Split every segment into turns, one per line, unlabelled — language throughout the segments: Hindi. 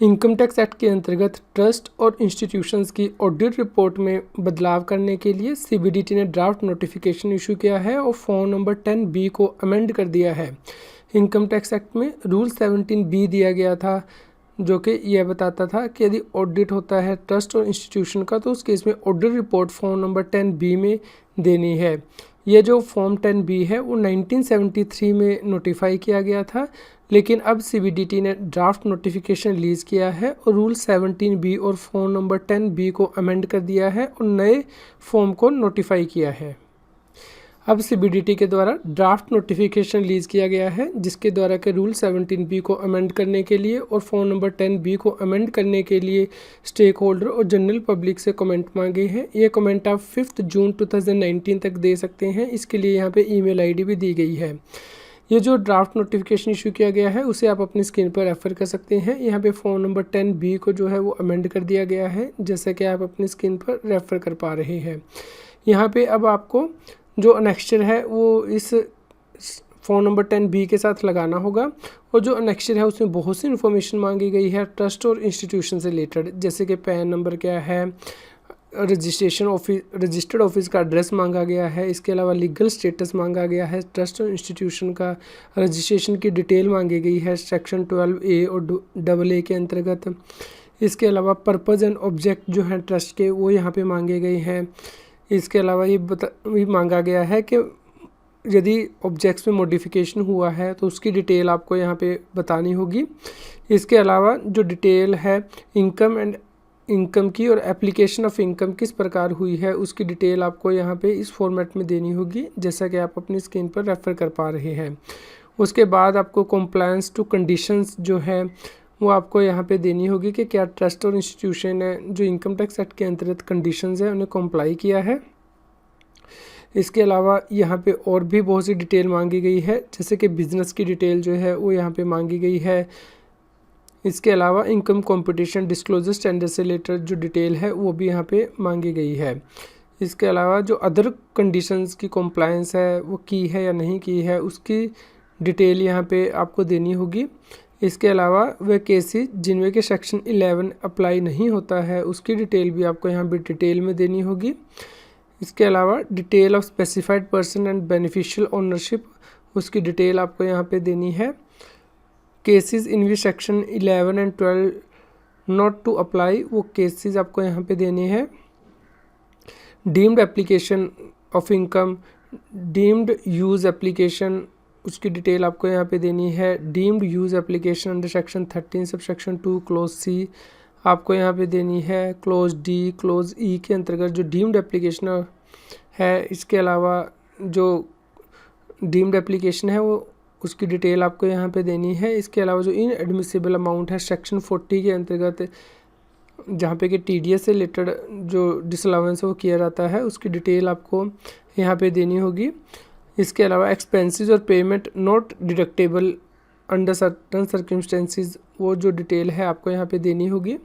इनकम टैक्स एक्ट के अंतर्गत ट्रस्ट और इंस्टीट्यूशंस की ऑडिट रिपोर्ट में बदलाव करने के लिए सीबीडीटी ने ड्राफ्ट नोटिफिकेशन इशू किया है और फॉर्म नंबर 10B को अमेंड कर दिया है। इनकम टैक्स एक्ट में रूल 17B दिया गया था, जो कि यह बताता था कि यदि ऑडिट होता है ट्रस्ट और इंस्टीट्यूशन का तो उस केस में audit report form number 10B में देनी है। ये जो फॉर्म 10B है वो 1973 में नोटिफाई किया गया था, लेकिन अब सीबीडीटी ने ड्राफ्ट नोटिफिकेशन रिलीज़ किया है और रूल 17B और फॉर्म नंबर 10B को अमेंड कर दिया है और नए फॉर्म को नोटिफाई किया है। अब सीबीडीटी के द्वारा ड्राफ्ट नोटिफिकेशन रिलीज़ किया गया है, जिसके द्वारा के रूल 17B को अमेंड करने के लिए और फॉर्म नंबर 10B को अमेंड करने के लिए स्टेक होल्डर और जनरल पब्लिक से कमेंट मांगे हैं। ये कमेंट आप 5 जून 2019 तक दे सकते हैं। इसके लिए यहाँ पे ईमेल आईडी भी दी गई है। ये जो ड्राफ्ट नोटिफिकेशन इशू किया गया है उसे आप अपनी स्क्रीन पर रेफ़र कर सकते हैं। यहाँ पे फॉर्म नंबर 10B को जो है वो अमेंड कर दिया गया है, जैसा कि आप अपनी स्क्रीन पर रेफ़र कर पा रहे हैं। यहाँ पे अब आपको जो अनेक्स्चर है वो इस फ़ोन नंबर 10B के साथ लगाना होगा और जो अनेक्स्चर है उसमें बहुत सी इन्फॉर्मेशन मांगी गई है ट्रस्ट और इंस्टीट्यूशन से रिलेटेड, जैसे कि पैन नंबर क्या है, रजिस्टर्ड ऑफिस का एड्रेस मांगा गया है, इसके अलावा लीगल स्टेटस मांगा गया है, ट्रस्ट और इंस्टीट्यूशन का रजिस्ट्रेशन की डिटेल मांगी गई है सेक्शन 12A और AA के अंतर्गत। इसके अलावा पर्पज़ एंड ऑब्जेक्ट जो हैं ट्रस्ट के वो यहाँ पे मांगे गए हैं। इसके अलावा ये मांगा गया है कि यदि ऑब्जेक्ट्स में मॉडिफिकेशन हुआ है तो उसकी डिटेल आपको यहाँ पे बतानी होगी। इसके अलावा जो डिटेल है इनकम की और एप्लीकेशन ऑफ इनकम किस प्रकार हुई है उसकी डिटेल आपको यहाँ पे इस फॉर्मेट में देनी होगी, जैसा कि आप अपनी स्क्रीन पर रेफ़र कर पा रहे हैं। उसके बाद आपको कंप्लायंस टू कंडीशंस जो है वो आपको यहाँ पे देनी होगी कि क्या ट्रस्ट और इंस्टीट्यूशन है जो इनकम टैक्स एक्ट के अंतर्गत कंडीशंस है उन्हें कॉम्प्लाई किया है। इसके अलावा यहाँ पे और भी बहुत सी डिटेल मांगी गई है, जैसे कि बिज़नेस की डिटेल जो है वो यहाँ पे मांगी गई है। इसके अलावा इनकम कंपटीशन डिस्क्लोजर स्टैंडर्ड से रिलेटेड जो डिटेल है वो भी यहाँ पे मांगी गई है। इसके अलावा जो अदर कंडीशंस की कॉम्प्लायंस है वो की है या नहीं की है उसकी डिटेल यहाँ पे आपको देनी होगी। इसके अलावा वे केसेस जिनमें के सेक्शन 11 अप्लाई नहीं होता है उसकी डिटेल भी आपको यहाँ पे डिटेल में देनी होगी। इसके अलावा detail of specified person and beneficial ownership उसकी डिटेल आपको यहाँ पे देनी है। Cases in which section 11 and 12 not to apply वो केसेस आपको यहाँ पे देने हैं। Deemed application of income, deemed use application उसकी डिटेल आपको यहाँ पे देनी है। Deemed use application under section 13 sub section 2 close C आपको यहाँ पे देनी है। क्लोज D क्लोज E के अंतर्गत जो डीम्ड एप्लीकेशन है, इसके अलावा जो डीम्ड एप्लीकेशन है वो उसकी डिटेल आपको यहाँ पे देनी है। इसके अलावा जो इनएडमिसिबल अमाउंट है सेक्शन 40 के अंतर्गत जहाँ पे कि TDS से रिलेटेड जो डिसअलाउंस है वो किया जाता है उसकी डिटेल आपको यहाँ पे देनी होगी। इसके अलावा एक्सपेंसेस और payment not deductible under certain circumstances वो जो डिटेल है आपको यहाँ पे देनी होगी,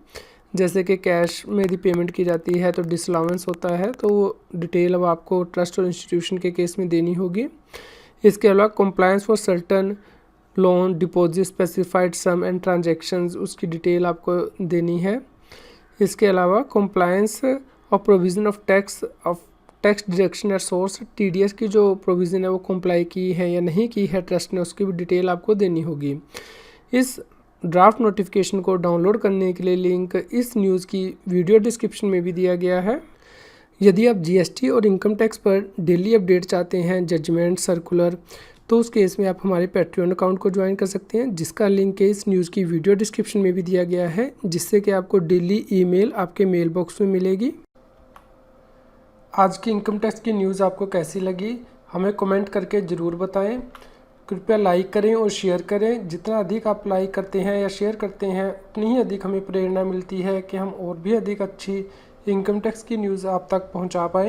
जैसे कि कैश में यदि पेमेंट की जाती है तो डिसअलाउंस होता है तो वो डिटेल अब आपको ट्रस्ट और इंस्टीट्यूशन के केस में देनी होगी। इसके अलावा compliance for certain loan deposit specified sum and transactions उसकी डिटेल आपको देनी है। इसके अलावा कंप्लायंस और provision of tax deduction at source TDS की जो प्रोविज़न है वो कंप्लाई की है या नहीं की है ट्रस्ट ने उसकी भी डिटेल आपको देनी होगी। इस ड्राफ्ट नोटिफिकेशन को डाउनलोड करने के लिए लिंक इस न्यूज़ की वीडियो डिस्क्रिप्शन में भी दिया गया है। यदि आप GST और इनकम टैक्स पर डेली अपडेट चाहते हैं, जजमेंट, सर्कुलर, तो उस केस में आप हमारे पैट्रियन अकाउंट को ज्वाइन कर सकते हैं, जिसका लिंक इस न्यूज़ की वीडियो डिस्क्रिप्शन में भी दिया गया है, जिससे कि आपको डेली ईमेल आपके मेल बॉक्स में मिलेगी। आज की इनकम टैक्स की न्यूज़ आपको कैसी लगी हमें कमेंट करके ज़रूर बताएं। कृपया लाइक करें और शेयर करें। जितना अधिक आप लाइक करते हैं या शेयर करते हैं उतनी ही अधिक हमें प्रेरणा मिलती है कि हम और भी अधिक अच्छी इनकम टैक्स की न्यूज़ आप तक पहुंचा पाएं।